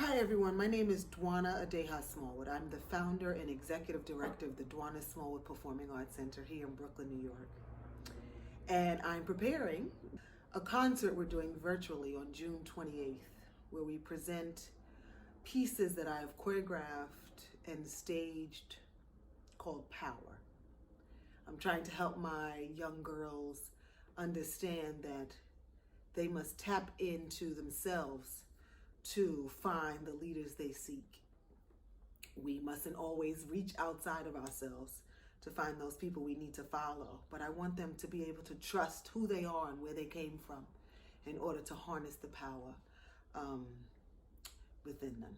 Hi everyone, my name is Dwana Adeha Smallwood. I'm the founder and executive director of the Dwana Smallwood Performing Arts Center here in Brooklyn, New York. And I'm preparing a concert we're doing virtually on June 28th, where we present pieces that I have choreographed and staged called Power. I'm trying to help my young girls understand that they must tap into themselves to find the leaders they seek. We mustn't always reach outside of ourselves to find those people we need to follow, but I want them to be able to trust who they are and where they came from in order to harness the power um, within them.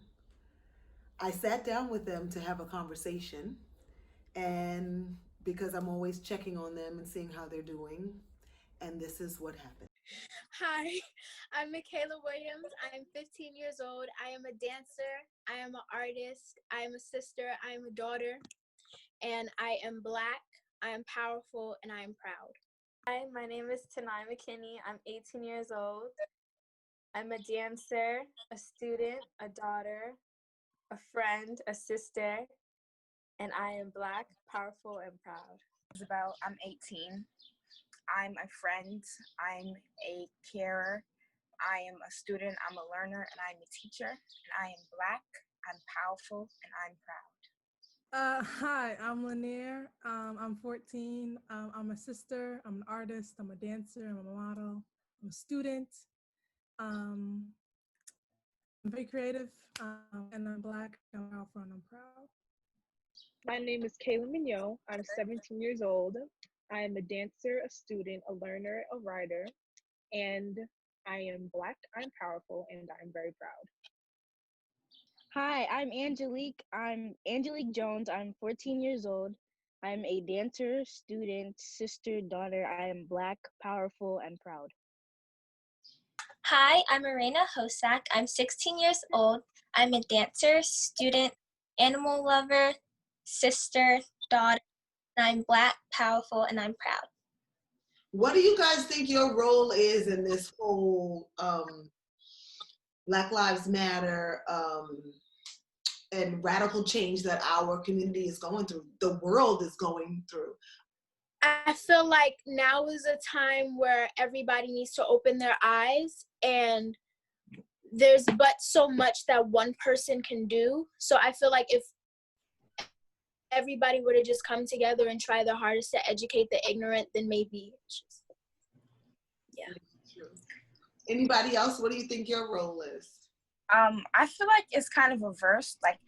I sat down with them to have a conversation, and because I'm always checking on them and seeing how they're doing, and this is what happened. Hi, I'm Michaela Williams. I'm 15 years old. I am a dancer. I am an artist. I am a sister. I am a daughter. And I am Black. I am powerful and I am proud. Hi, my name is Tanai McKinney. I'm 18 years old. I'm a dancer, a student, a daughter, a friend, a sister, and I am Black, powerful, and proud. Isabel, I'm 18. I'm a friend. I'm a carer. I am a student. I'm a learner, and I'm a teacher. And I am Black. I'm powerful, and I'm proud. Hi, I'm Lanier. I'm 14. I'm a sister. I'm an artist. I'm a dancer. I'm a model. I'm a student. I'm very creative, and I'm Black. I'm powerful and I'm proud. My name is Kayla Mignot. I'm 17 years old. I am a dancer, a student, a learner, a writer, and I am Black, I'm powerful, and I'm very proud. Hi, I'm Angelique. I'm Angelique Jones. I'm 14 years old. I'm a dancer, student, sister, daughter. I am Black, powerful, and proud. Hi, I'm Marina Hosak. I'm 16 years old. I'm a dancer, student, animal lover, sister, daughter, and I'm Black, powerful, and I'm proud. What do you guys think your role is in this whole Black Lives Matter and radical change that our community is going through, the world is going through? I feel like now is a time where everybody needs to open their eyes, and there's but so much that one person can do. So I feel like if everybody were to just come together and try their hardest to educate the ignorant, then maybe it's just, yeah. Anybody else? What do you think your role is? I feel like it's kind of reversed. Like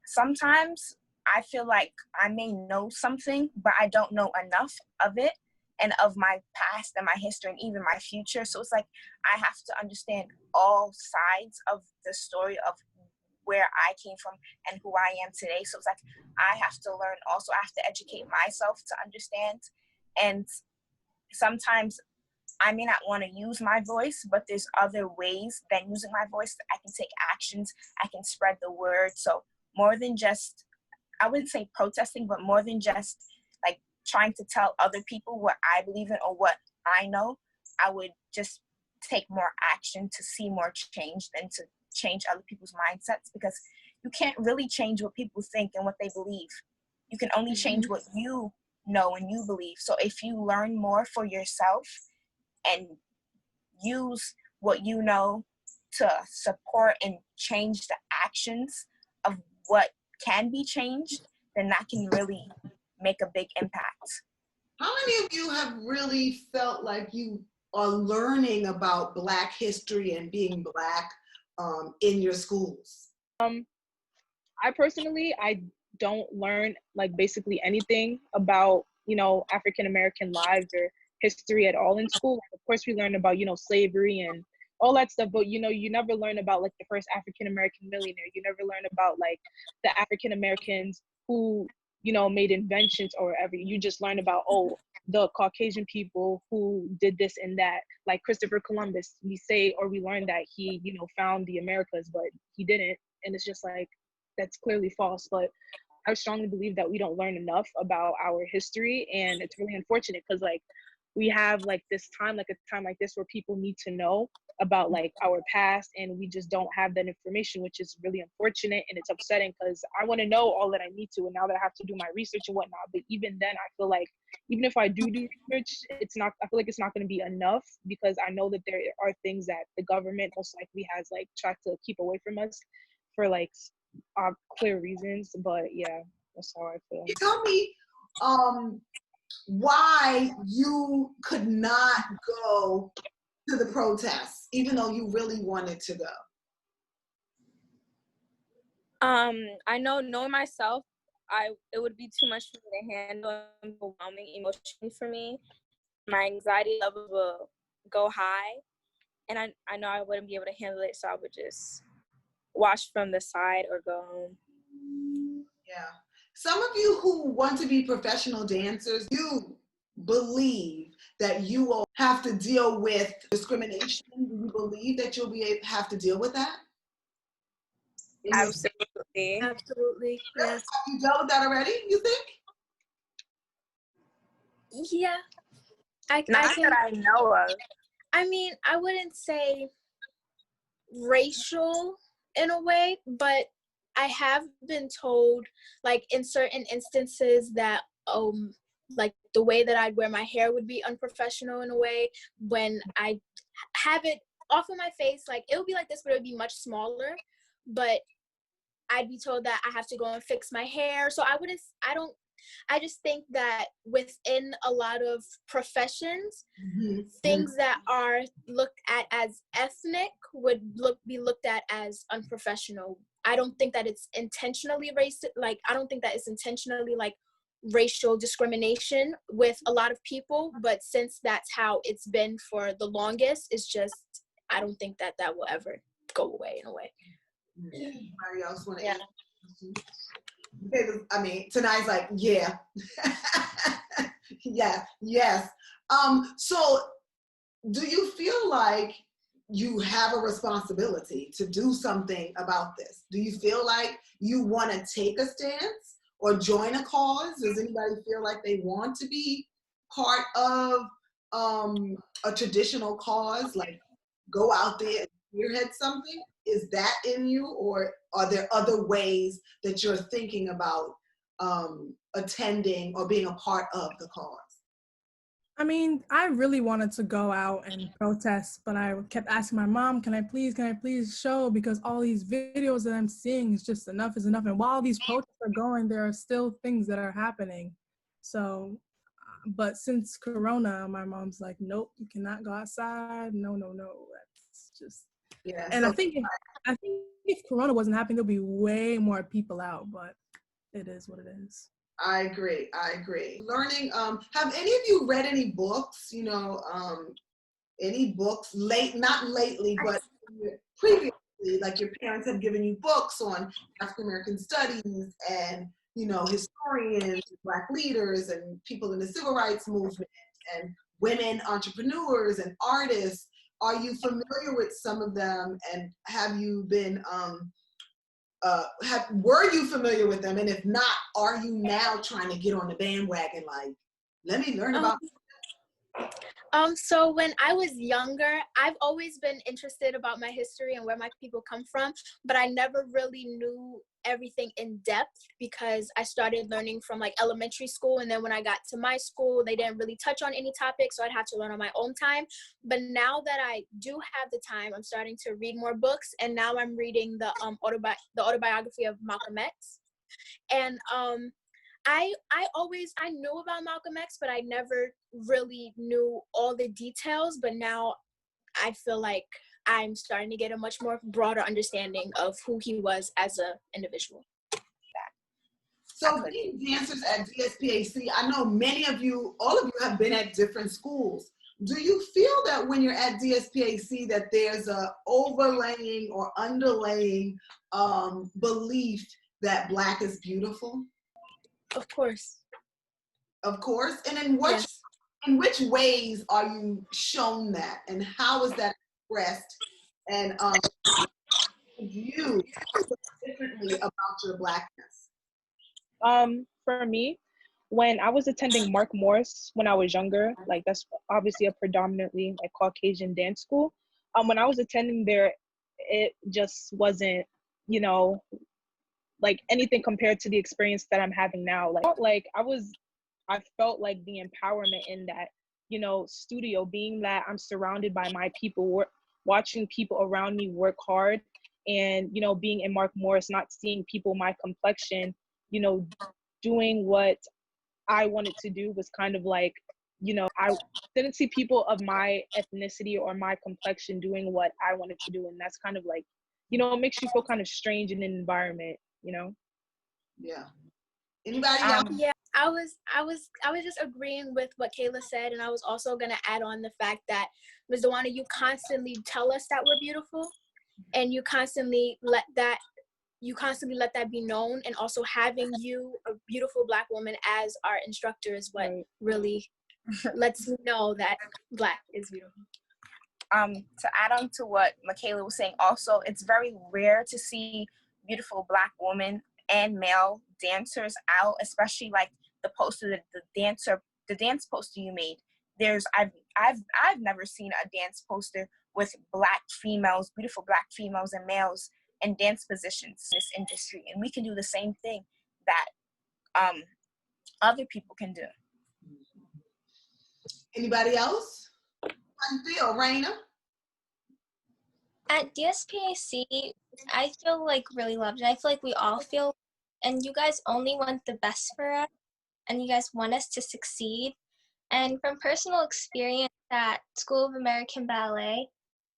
sometimes I feel like I may know something, but I don't know enough of it and of my past and my history and even my future. So it's like I have to understand all sides of the story of where I came from and who I am today. So it's like I have to learn also. I have to educate myself to understand. And sometimes I may not want to use my voice, but there's other ways than using my voice. I can take actions. I can spread the word. So more than just, I wouldn't say protesting, but more than just like trying to tell other people what I believe in or what I know, I would just take more action to see more change than to change other people's mindsets, because you can't really change what people think and what they believe. You can only change what you know and you believe. So if you learn more for yourself and use what you know to support and change the actions of what can be changed, then that can really make a big impact. How many of you have really felt like you are learning about Black history and being Black in your schools? I personally, I don't learn like basically anything about, African American lives or history at all in school. Of course, we learn about, slavery and all that stuff, but you never learn about like the first African American millionaire. You never learn about like the African Americans who, made inventions or whatever. You just learn about, the Caucasian people who did this and that, like Christopher Columbus. We say, or we learn that he, found the Americas, but he didn't. And it's just like, that's clearly false. But I strongly believe that we don't learn enough about our history, and it's really unfortunate because like we have like this time, like a time like this where people need to know about like our past, and we just don't have that information, which is really unfortunate, and it's upsetting because I want to know all that I need to, and now that I have to do my research and whatnot. But even then, I feel like even if I do research, I feel like it's not going to be enough, because I know that there are things that the government most likely has like tried to keep away from us for like clear reasons. But yeah, that's how I feel. Tell me why you could not go to the protests, even though you really wanted to go. I know, knowing myself, it would be too much for me to handle, overwhelming emotionally for me. My anxiety levels will go high, and I know I wouldn't be able to handle it, so I would just watch from the side or go home. Yeah. Some of you who want to be professional dancers, you believe that you will have to deal with discrimination. Do you believe that you'll have to deal with that? Absolutely. Absolutely. Yes. Have you dealt with that already, you think? Yeah. Not that I know of. I mean, I wouldn't say racial in a way, but I have been told, like in certain instances, that like the way that I'd wear my hair would be unprofessional in a way. When I have it off of my face, like it would be like this, but it would be much smaller. But I'd be told that I have to go and fix my hair. So I just think that within a lot of professions, things that are looked at as ethnic would be looked at as unprofessional. I don't think that it's intentionally racist. Like, I don't think that it's intentionally like racial discrimination with a lot of people. But since that's how it's been for the longest, it's just, I don't think that will ever go away in a way. Anybody else want to answer? I mean, tonight's like, yeah. Yeah, yes. So do you feel like you have a responsibility to do something about this? Do you feel like you want to take a stance or join a cause? Does anybody feel like they want to be part of a traditional cause, like go out there and spearhead something? Is that in you, or are there other ways that you're thinking about attending or being a part of the cause? I mean, I really wanted to go out and protest, but I kept asking my mom, can I please show? Because all these videos that I'm seeing is just enough is enough. And while these protests are going, there are still things that are happening. So, but since Corona, my mom's like, nope, you cannot go outside. No. That's just, yeah. And so, I think if Corona wasn't happening, there'll be way more people out, but it is what it is. I agree. Learning, have any of you read any books, any books not lately, but previously, like your parents have given you books on African American studies and, historians, Black leaders and people in the civil rights movement and women entrepreneurs and artists? Are you familiar with some of them, and have you been, were you familiar with them? And if not, are you now trying to get on the bandwagon? Like, let me learn about. So when I was younger, I've always been interested about my history and where my people come from, but I never really knew everything in depth because I started learning from like elementary school. And then when I got to my school, they didn't really touch on any topics, so I'd have to learn on my own time. But now that I do have the time, I'm starting to read more books, and now I'm reading the autobiography of Malcolm X. And I knew about Malcolm X, but I never really knew all the details. But now I feel like I'm starting to get a much more broader understanding of who he was as an individual. So being dancers at DSPAC, I know all of you have been at different schools. Do you feel that when you're at DSPAC that there's a overlaying or underlaying belief that Black is beautiful? Of course. Of course. And in which ways are you shown that, and how is that expressed and viewed differently about your Blackness? For me, when I was attending Mark Morris when I was younger, like that's obviously a predominantly like Caucasian dance school. When I was attending there, it just wasn't, you know, like anything compared to the experience that I'm having now. Like I felt like the empowerment in that, you know, studio, being that I'm surrounded by my people, watching people around me work hard, and, you know, being in Mark Morris, not seeing people my complexion, you know, doing what I wanted to do was kind of like, you know, I didn't see people of my ethnicity or my complexion doing what I wanted to do. And that's kind of like, you know, it makes you feel kind of strange in an environment, you know? Yeah. Anybody else? Yeah, I was just agreeing with what Kayla said, and I was also gonna add on the fact that, Ms. Dewana, you constantly tell us that we're beautiful, and you constantly let that be known, and also having you, a beautiful Black woman, as our instructor is what really lets me know that Black is beautiful. To add on to what Michaela was saying, also, it's very rare to see beautiful Black women and male dancers out, especially like the poster, the dance poster you made. I've never seen a dance poster with Black females, beautiful Black females and males in dance positions in this industry, and we can do the same thing that other people can do. Anybody else? How you feel, Raina? At DSPAC, I feel like really loved, and I feel like we all feel, and you guys only want the best for us, and you guys want us to succeed. And from personal experience at School of American Ballet,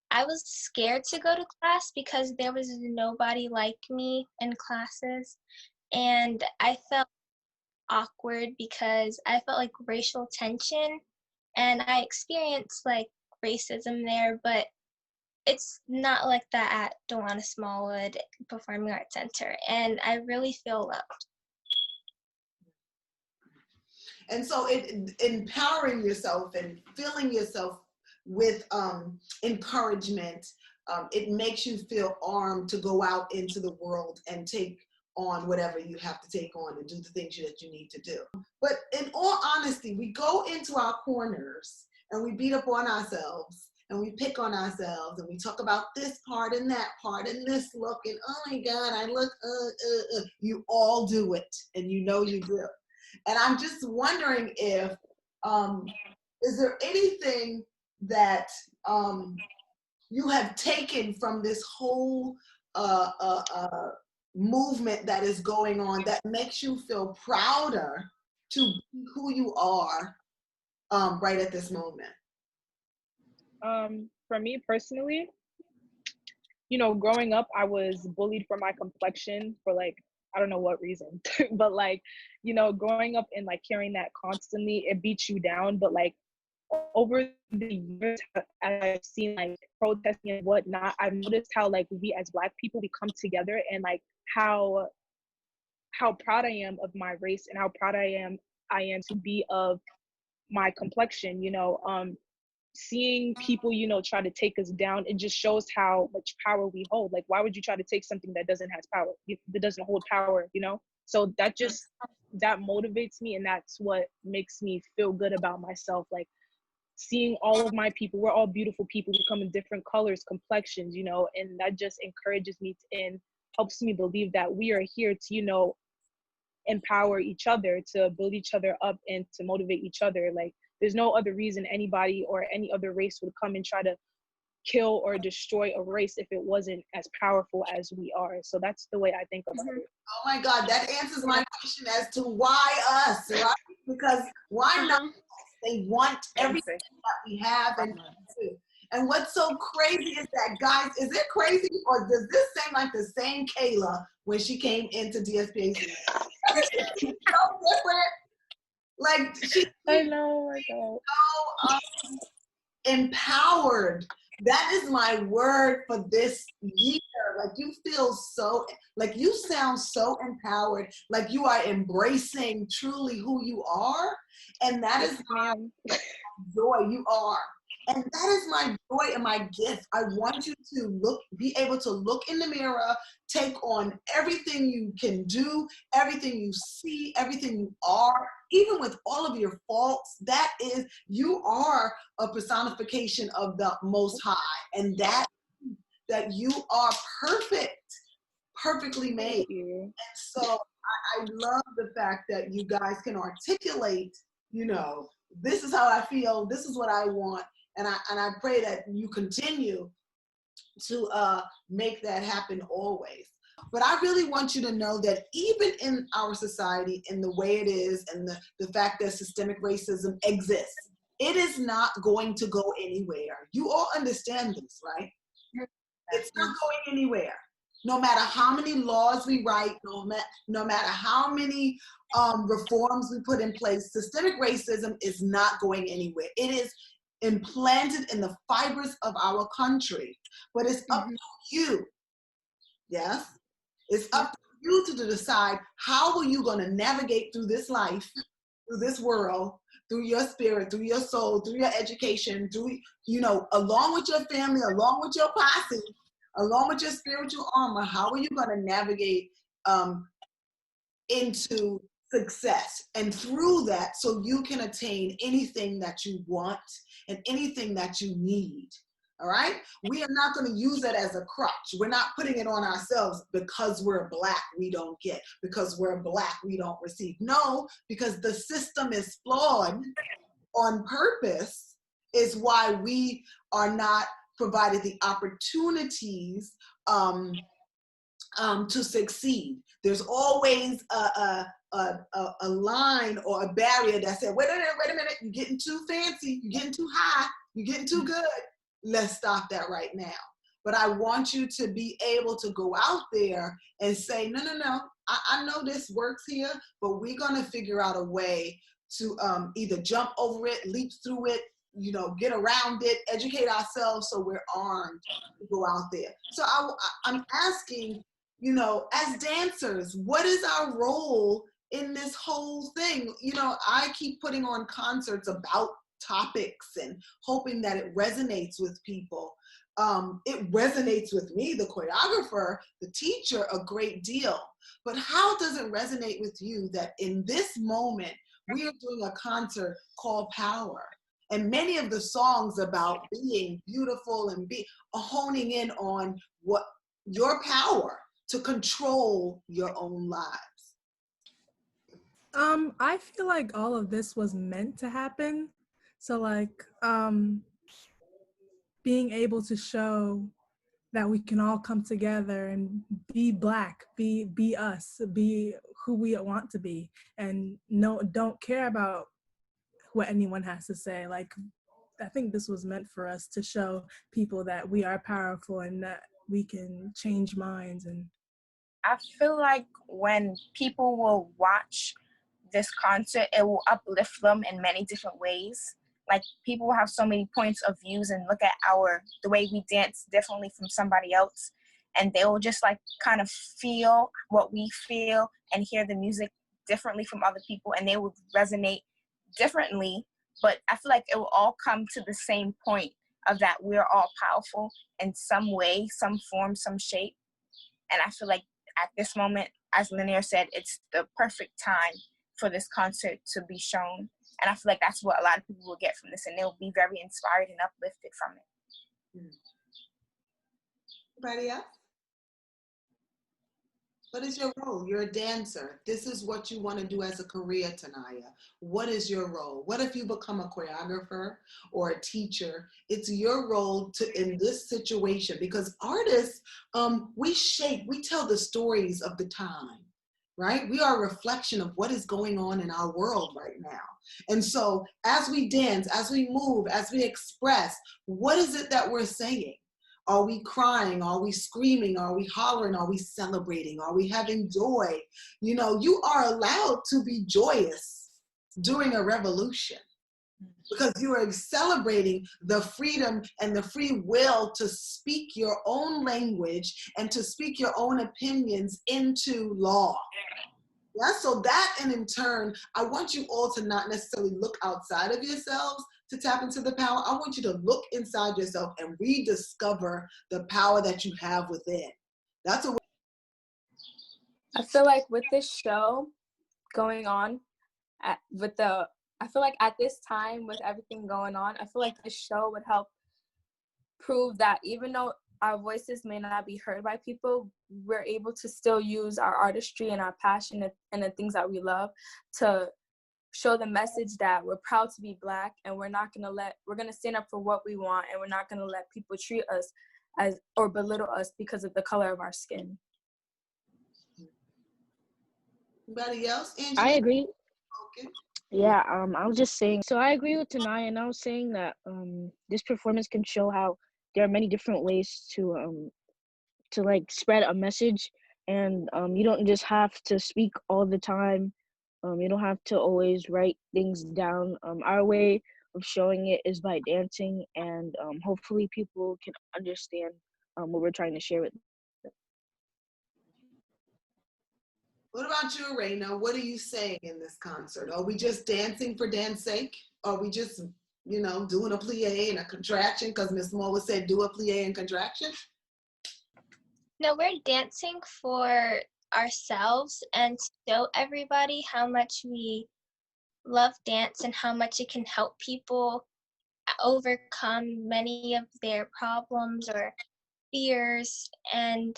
I was scared to go to class because there was nobody like me in classes, and I felt awkward because I felt like racial tension, and I experienced like racism there, but it's not like that at Dewana Smallwood Performing Arts Center, and I really feel loved. And so empowering yourself and filling yourself with encouragement, it makes you feel armed to go out into the world and take on whatever you have to take on and do the things that you need to do. But in all honesty, we go into our corners and we beat up on ourselves and we pick on ourselves and we talk about this part and that part and this look and oh my God, I look, you all do it and you know you do. And I'm just wondering if, is there anything that you have taken from this whole movement that is going on that makes you feel prouder to be who you are right at this moment? For me personally, you know, growing up, I was bullied for my complexion for like, I don't know what reason, but like, you know, growing up and like hearing that constantly, it beats you down. But like over the years, as I've seen like protesting and whatnot, I've noticed how like we as Black people, we come together and like how proud I am of my race and how proud I am to be of my complexion, you know. Seeing people, you know, try to take us down, it just shows how much power we hold. Like, why would you try to take something that doesn't have power, that doesn't hold power, you know? So that motivates me, and that's what makes me feel good about myself. Like seeing all of my people, we're all beautiful people, we come in different colors, complexions, you know, and that just encourages me and helps me believe that we are here to, you know, empower each other, to build each other up and to motivate each other. Like there's no other reason anybody or any other race would come and try to kill or destroy a race if it wasn't as powerful as we are. So that's the way I think about it. Oh my God, that answers my question as to why us, right? Because why not? They want everything that we have and do. And what's so crazy is that, guys, is it crazy or does this seem like the same Kayla when she came into DSPAC? She's so different. Like I know, so empowered. That is my word for this year. Like you feel so, like you sound so empowered, like you are embracing truly who you are. And that is my joy. You are. And that is my joy and my gift. I want you to be able to look in the mirror, take on everything you can do, everything you see, everything you are, even with all of your faults. That is, you are a personification of the Most High, and that you are perfectly made. Thank you. And so I love the fact that you guys can articulate, this is how I feel, this is what I want. And I pray that you continue to make that happen always. But I really want you to know that even in our society, in the way it is, and the fact that systemic racism exists, it is not going to go anywhere. You all understand this, right? It's not going anywhere. No matter how many laws we write, no matter how many reforms we put in place, systemic racism is not going anywhere. It is implanted in the fibers of our country. But it's up to you. Yes? It's up to you to decide how are you going to navigate through this life, through this world, through your spirit, through your soul, through your education, through, along with your family, along with your posse, along with your spiritual armor. How are you going to navigate into success, and through that, so you can attain anything that you want and anything that you need? All right? We are not going to use that as a crutch. We're not putting it on ourselves because we're Black, we don't get. Because we're Black, we don't receive. No, because the system is flawed on purpose is why we are not provided the opportunities to succeed. There's always a line or a barrier that said, wait a minute, you're getting too fancy, you're getting too high, you're getting too good. Let's stop that right now. But I want you to be able to go out there and say, no, I know this works here, but we're gonna figure out a way to either jump over it, leap through it, get around it, educate ourselves so we're armed to go out there. So I'm asking, as dancers, what is our role in this whole thing? I keep putting on concerts about topics and hoping that it resonates with people. It resonates with me, the choreographer, the teacher, a great deal. But how does it resonate with you that in this moment, we are doing a concert called Power? And many of the songs about being beautiful and honing in on what your power to control your own lives. I feel like all of this was meant to happen. So being able to show that we can all come together and be Black, be us, be who we want to be, and don't care about what anyone has to say. I think this was meant for us to show people that we are powerful and that we can change minds. And I feel like when people will watch this concert, it will uplift them in many different ways. Like, people will have so many points of views and look at the way we dance differently from somebody else, and they will just kind of feel what we feel and hear the music differently from other people, and they will resonate differently. But I feel like it will all come to the same point of that we're all powerful in some way, some form, some shape. And I feel like at this moment, as Lanier said, it's the perfect time for this concert to be shown. And I feel like that's what a lot of people will get from this, and they'll be very inspired and uplifted from it. Anybody else? What is your role? You're a dancer. This is what you want to do as a career, Tanaya. What is your role? What if you become a choreographer or a teacher? It's your role in this situation, because artists, we tell the stories of the time, right? We are a reflection of what is going on in our world right now. And so as we dance, as we move, as we express, what is it that we're saying? Are we crying? Are we screaming? Are we hollering? Are we celebrating? Are we having joy? You are allowed to be joyous during a revolution, because you are celebrating the freedom and the free will to speak your own language and to speak your own opinions into law. Yeah, so that, and in turn, I want you all to not necessarily look outside of yourselves, to tap into the power, I want you to look inside yourself and rediscover the power that you have within. That's a I feel like with this show going on, I feel like at this time with everything going on, I feel like this show would help prove that even though our voices may not be heard by people, we're able to still use our artistry and our passion and the things that we love to show the message that we're proud to be Black, and we're gonna stand up for what we want, and we're not gonna let people treat us as or belittle us because of the color of our skin. Anybody else? I Angela? agree. Okay. Yeah, I was just saying. So I agree with Tanai, and I was saying that this performance can show how there are many different ways to like spread a message, and you don't just have to speak all the time. You don't have to always write things down. Our way of showing it is by dancing, and hopefully people can understand what we're trying to share with them. What about you, Raina? What are you saying in this concert? Are we just dancing for dance sake? Are we just, doing a plie and a contraction? Because Miss Smallwood said do a plie and contraction. No, we're dancing for ourselves and to show everybody how much we love dance and how much it can help people overcome many of their problems or fears. And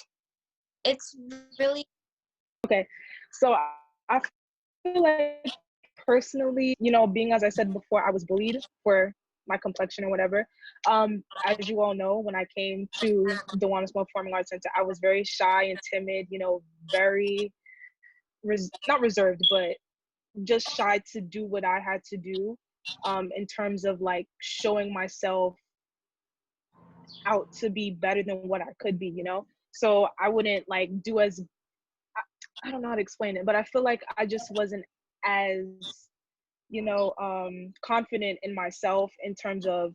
it's really Okay, so I feel like personally, being, as I said before, I was bullied for my complexion or whatever. As you all know, when I came to the Small Performing Arts Center, I was very shy and timid, very not reserved, but just shy to do what I had to do, in terms of like showing myself out to be better than what I could be, So I wouldn't like do as, I don't know how to explain it, but I feel like I just wasn't as, confident in myself in terms of,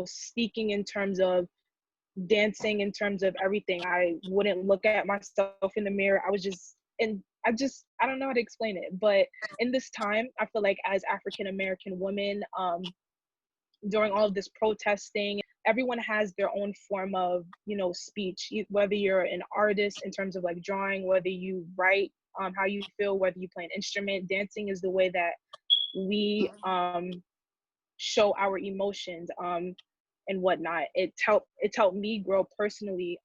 speaking, in terms of dancing, in terms of everything. I wouldn't look at myself in the mirror. I was just, and I don't know how to explain it, but in this time, I feel like as African-American women, during all of this protesting, everyone has their own form of, speech, whether you're an artist in terms of like drawing, whether you write how you feel, whether you play an instrument. Dancing is the way that we show our emotions and whatnot. It's helped me grow personally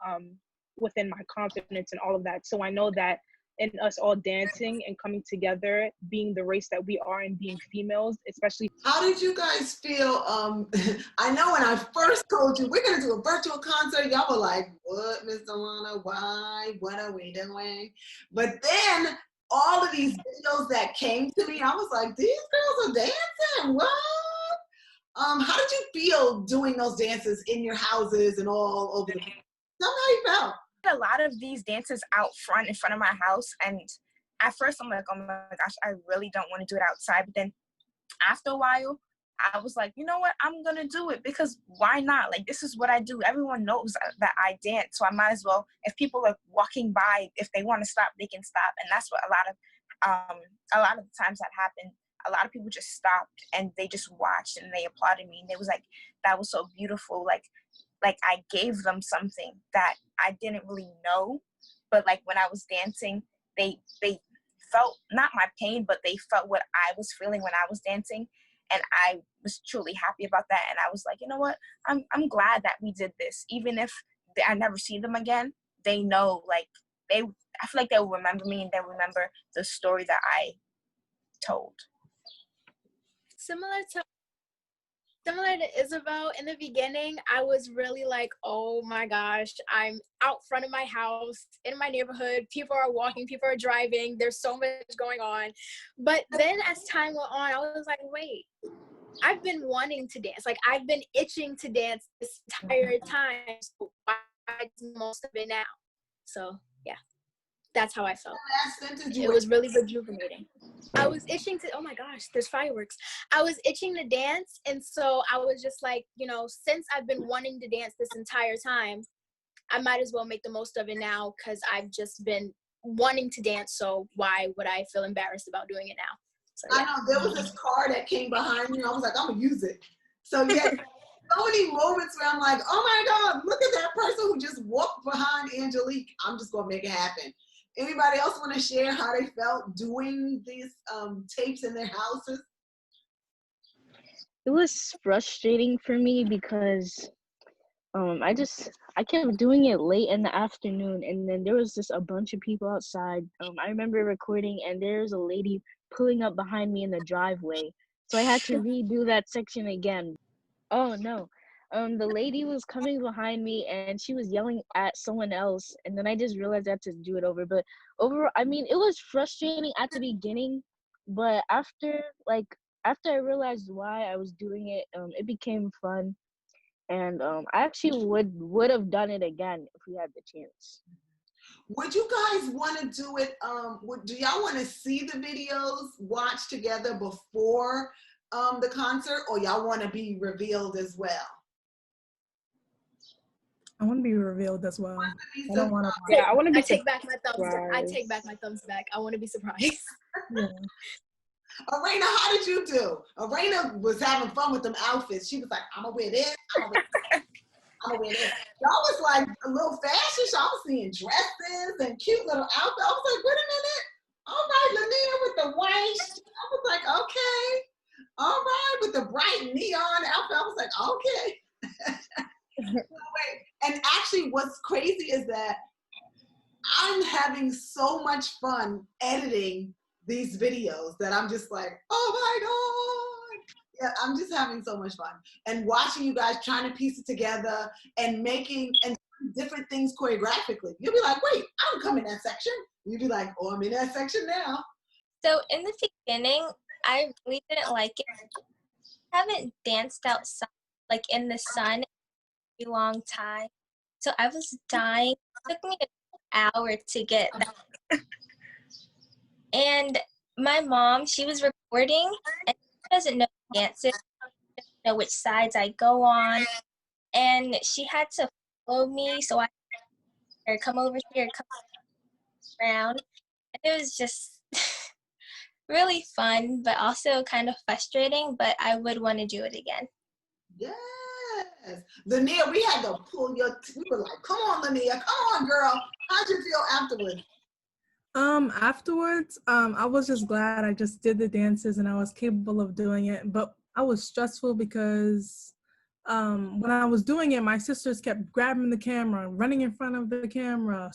within my confidence and all of that. So I know that in us all dancing and coming together, being the race that we are and being females, especially. How did you guys feel? I know when I first told you we're gonna do a virtual concert, y'all were like, "What, Miss Delana? Why? What are we doing?" But then all of these videos that came to me, I was like, "These girls are dancing. What?" How did you feel doing those dances in your houses and all over the place? Tell me how you felt. A lot of these dances out front, in front of my house, and at first I'm like, oh my gosh, I really don't want to do it outside. But then after a while, I was like, you know what, I'm gonna do it, because why not? Like, this is what I do. Everyone knows that I dance, so I might as well. If people are walking by, if they want to stop, they can stop. And that's what a lot of the times that happened. A lot of people just stopped and they just watched and they applauded me, and it was like, that was so beautiful. Like I gave them something that I didn't really know, but like when I was dancing, they felt not my pain, but they felt what I was feeling when I was dancing, and I was truly happy about that. And I was like, you know what, I'm glad that we did this, even if I never see them again. They know, like I feel like they'll remember me, and they'll remember the story that I told. Similar to Isabel, in the beginning, I was really like, oh my gosh, I'm out front of my house, in my neighborhood, people are walking, people are driving, there's so much going on. But then as time went on, I was like, wait, I've been wanting to dance. Like, I've been itching to dance this entire time, so why do most of it now? So yeah, that's how I felt. It was really rejuvenating. I was itching to, oh my gosh, there's fireworks. I was itching to dance. And so I was just like, since I've been wanting to dance this entire time, I might as well make the most of it now, because I've just been wanting to dance. So why would I feel embarrassed about doing it now? So, yeah. I know there was this car that came behind you. I was like, I'm gonna use it. So yeah, so many moments where I'm like, oh my God, look at that person who just walked behind Angelique. I'm just gonna make it happen. Anybody else want to share how they felt doing these tapes in their houses? It was frustrating for me because I kept doing it late in the afternoon, and then there was just a bunch of people outside. I remember recording, and there's a lady pulling up behind me in the driveway, so I had to redo that section again. Oh no. The lady was coming behind me and she was yelling at someone else, and then I just realized I had to do it over. But overall, I mean, it was frustrating at the beginning, but after I realized why I was doing it, it became fun, and I actually would have done it again if we had the chance. Would you guys want to do it? Do y'all want to see the videos watched together before the concert, or y'all want to be revealed as well? I want to be revealed as well. I don't want to. Yeah, I want to be I take back my thumbs. I surprised. take back my thumbs back. I want to be surprised. Yeah. Arena, how did you do? Arena was having fun with them outfits. She was like, I'm gonna wear this, I'm gonna wear this, I'm gonna wear this. Y'all was like a little fashion show. I was seeing dresses and cute little outfits. I was like, wait a minute. All right, Lanier with the white. I was like, okay. All right, with the bright neon outfit. I was like, okay. Wait. And actually, what's crazy is that I'm having so much fun editing these videos that I'm just like, oh my God. Yeah, I'm just having so much fun. And watching you guys trying to piece it together and making and different things choreographically. You'll be like, wait, I don't come in that section. You'll be like, oh, I'm in that section now. So in the beginning, I really didn't like it. I haven't danced outside, like in the sun, in a long time. So I was dying. It took me an hour to get that. And my mom, she was recording, and she doesn't know dances, she doesn't know which sides I go on. And she had to follow me, so I had her come over here, come around. And it was just really fun, but also kind of frustrating, but I would want to do it again. Yes. Lanier, we had to pull we were like, come on, Lanier, come on, girl. How'd you feel afterwards? Afterwards, I was just glad I just did the dances and I was capable of doing it. But I was stressful because when I was doing it, my sisters kept grabbing the camera, running in front of the camera,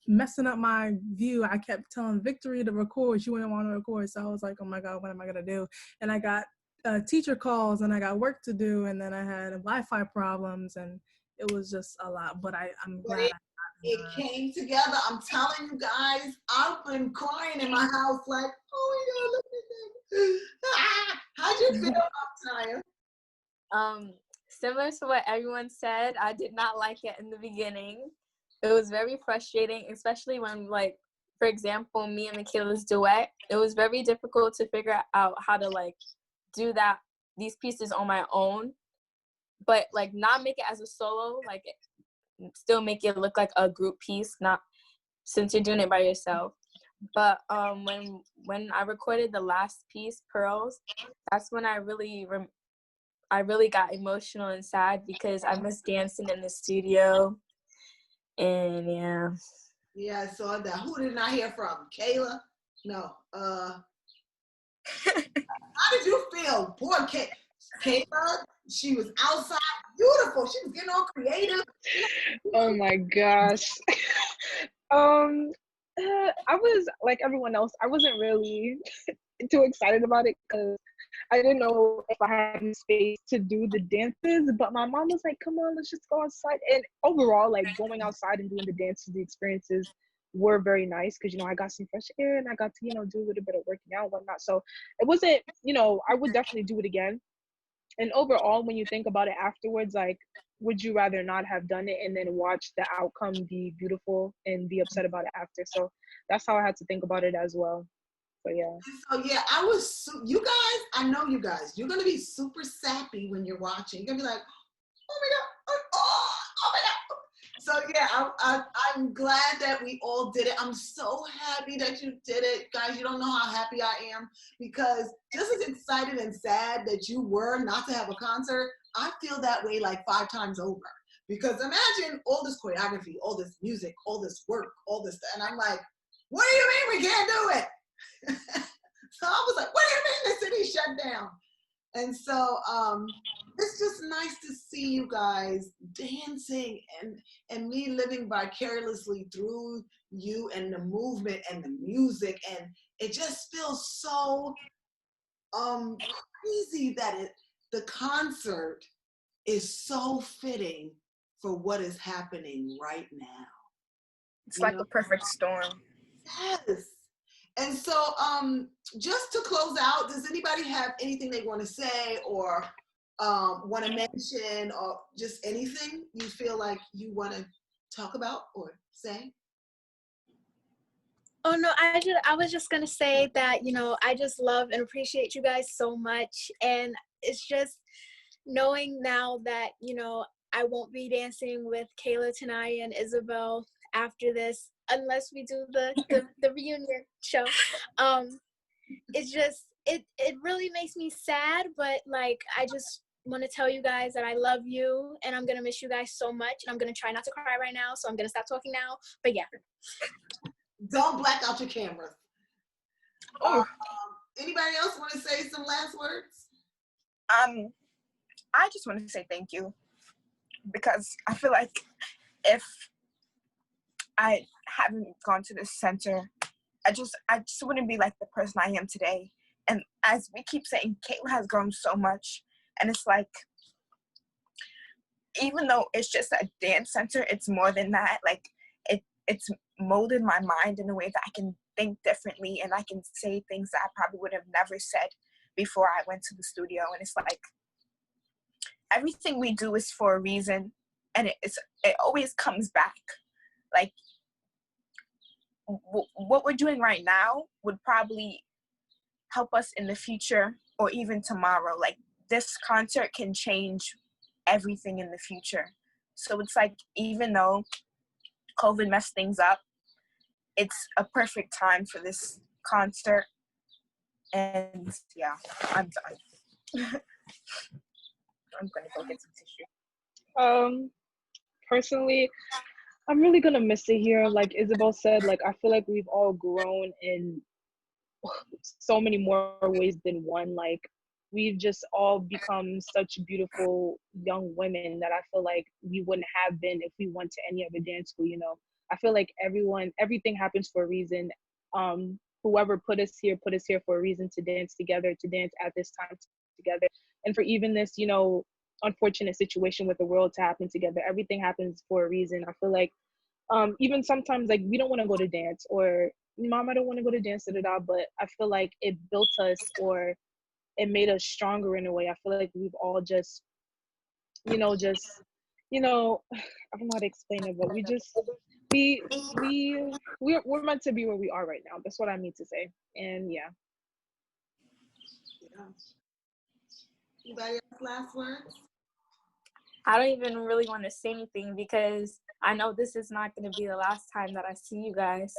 messing up my view. I kept telling Victory to record. She wouldn't want to record. So I was like, oh my God, what am I going to do? And I got teacher calls and I got work to do. And then I had Wi-Fi problems and it was just a lot. But I'm glad it came together. I'm telling you guys, I've been crying in my house like, oh my God, look at this. How'd you feel about Taya? Similar to what everyone said, I did not like it in the beginning. It was very frustrating, especially when, like, for example, me and Michaela's duet, it was very difficult to figure out how to, like, do these pieces on my own, but, like, not make it as a solo, like, still make it look like a group piece, not since you're doing it by yourself. But when I recorded the last piece, Pearls, that's when I really got emotional and sad because I miss dancing in the studio. And yeah. Yeah, I saw that. Who did I hear from? Kayla? No. How did you feel? Poor Kayla, she was outside, beautiful. She was getting all creative. Oh my gosh. I was like everyone else. I wasn't really too excited about it because I didn't know if I had the space to do the dances. But my mom was like, "Come on, let's just go outside." And overall, like going outside and doing the dances, the experiences were very nice because I got some fresh air and I got to do a little bit of working out and whatnot. So it wasn't I would definitely do it again. And overall, when you think about it afterwards, like, would you rather not have done it and then watch the outcome be beautiful and be upset about it after? So that's how I had to think about it as well. So yeah. So yeah, I was, you guys, I know you guys, you're going to be super sappy when you're watching. You're going to be like, oh my God, oh So yeah, I'm glad that we all did it. I'm so happy that you did it. Guys, you don't know how happy I am, because just as excited and sad that you were not to have a concert, I feel that way like 5 times over. Because imagine all this choreography, all this music, all this work, all this, and I'm like, what do you mean we can't do it? So I was like, what do you mean the city shut down? And so it's just nice to see you guys dancing and me living vicariously through you and the movement and the music. And it just feels so crazy that the concert is so fitting for what is happening right now. It's like a perfect storm. Yes. And so just to close out, does anybody have anything they want to say or want to mention, or just anything you feel like you want to talk about or say? Oh no, I was just gonna say that, you know, I just love and appreciate you guys so much, and it's just knowing now that, you know, I won't be dancing with Kayla, Tanaya, and Isabel after this, unless we do the reunion show. It's just it really makes me sad, but like I just want to tell you guys that I love you and I'm gonna miss you guys so much, and I'm gonna try not to cry right now, so I'm gonna stop talking now. But yeah. Don't black out your cameras. Oh. Anybody else want to say some last words? I just want to say thank you, because I feel like if I hadn't gone to this center, I just wouldn't be like the person I am today. And as we keep saying, Caitlin has grown so much, and it's like, even though it's just a dance center, it's more than that. Like it's molded my mind in a way that I can think differently, and I can say things that I probably would have never said before I went to the studio. And it's like, everything we do is for a reason, and it always comes back. Like what we're doing right now would probably help us in the future or even tomorrow. Like this concert can change everything in the future. So it's like, even though COVID messed things up, it's a perfect time for this concert. And yeah, I'm done. I'm gonna go get some tissue. Personally, I'm really gonna miss it here. Like Isabel said, like I feel like we've all grown in so many more ways than one. Like we've just all become such beautiful young women that I feel like we wouldn't have been if we went to any other dance school, you know. I feel like everything happens for a reason. Whoever put us here for a reason, to dance together, to dance at this time together. And for even this, you know, unfortunate situation with the world to happen together. Everything happens for a reason. I feel like even sometimes, like, we don't want to go to dance, or mom, I don't want to go to dance, but I feel like it built us, or it made us stronger in a way. I feel like we've all just I don't know how to explain it, but we're meant to be where we are right now. That's what I mean to say. And yeah. Anybody else last words? I don't even really want to say anything because I know this is not going to be the last time that I see you guys.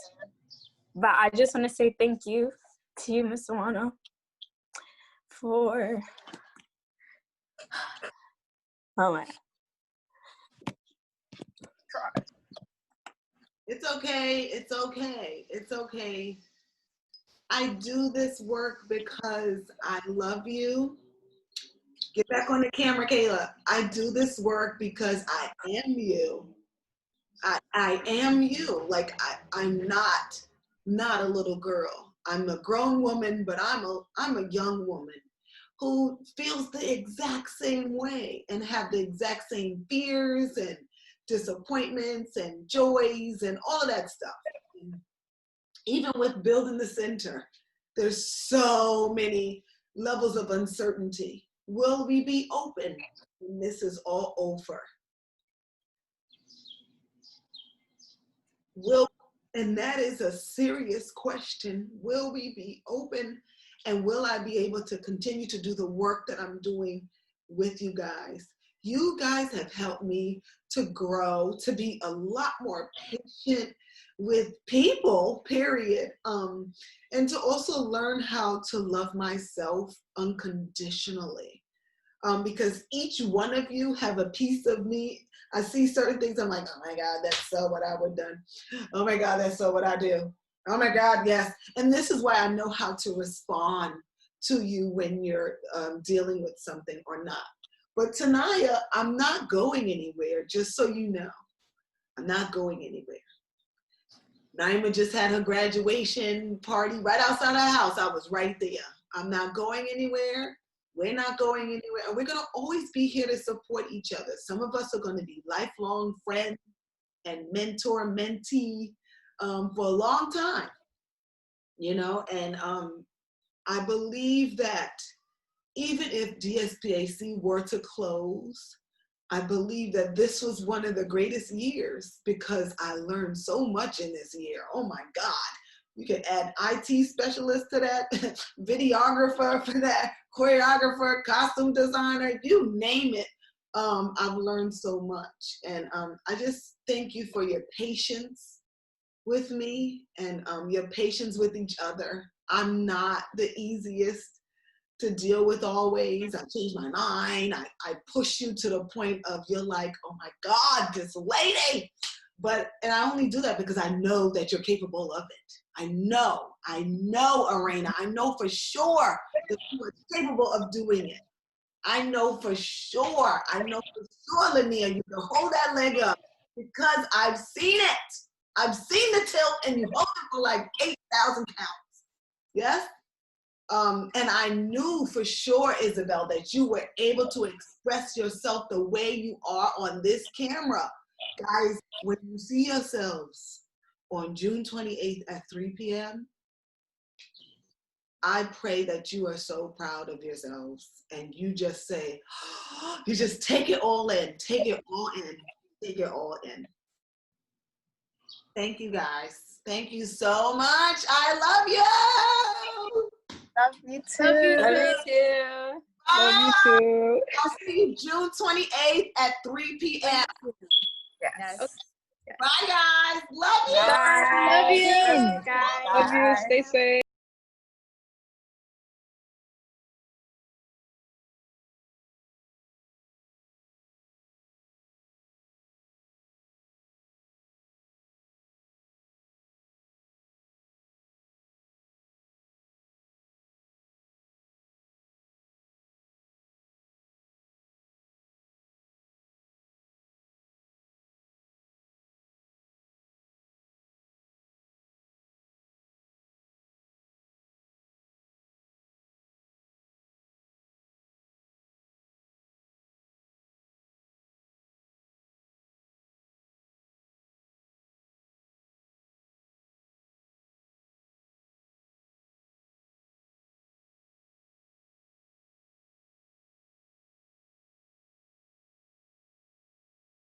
But I just want to say thank you to you, Miss Wano, for... Oh my. It's okay. It's okay. It's okay. I do this work because I love you. Get back on the camera, Kayla. I do this work because I am you. I am you. Like I'm not a little girl. I'm a grown woman, but I'm a young woman who feels the exact same way and have the exact same fears and disappointments and joys and all of that stuff. Even with building the center, there's so many levels of uncertainty. Will we be open when this is all over? And that is a serious question. Will we be open, and will I be able to continue to do the work that I'm doing with you guys? You guys have helped me to grow, to be a lot more patient with people, period. And to also learn how to love myself unconditionally. Because each one of you have a piece of me. I see certain things, I'm like, oh my God, that's so what I would have done. Oh my God, that's so what I do. Oh my God, yes. And this is why I know how to respond to you when you're dealing with something or not. But Tanaya, I'm not going anywhere, just so you know. I'm not going anywhere. Naima just had her graduation party right outside our house. I was right there. I'm not going anywhere. We're not going anywhere. And we're going to always be here to support each other. Some of us are going to be lifelong friends and mentor, mentee for a long time, you know, and I believe that even if DSPAC were to close, I believe that this was one of the greatest years because I learned so much in this year. Oh my God. You can add IT specialist to that, videographer for that, choreographer, costume designer, you name it. I've learned so much. And I just thank you for your patience with me and your patience with each other. I'm not the easiest to deal with always. I change my mind. I push you to the point of you're like, oh my God, this lady. And I only do that because I know that you're capable of it. I know, Arena. I know for sure that you are capable of doing it. I know for sure, Lania, you can hold that leg up because I've seen it. I've seen the tilt and you hold it for like 8,000 counts. Yes? And I knew for sure, Isabel, that you were able to express yourself the way you are on this camera. Guys, when you see yourselves on June 28th at 3 p.m., I pray that you are so proud of yourselves and you just say, you just take it all in, take it all in, take it all in. Thank you, guys. Thank you so much. I love you. Love you too. Love you too. Love you too. I'll see you June 28th at 3 p.m. Yes. Okay. Bye, guys. Love you. Bye. Love you. Guys. Love you. Stay safe.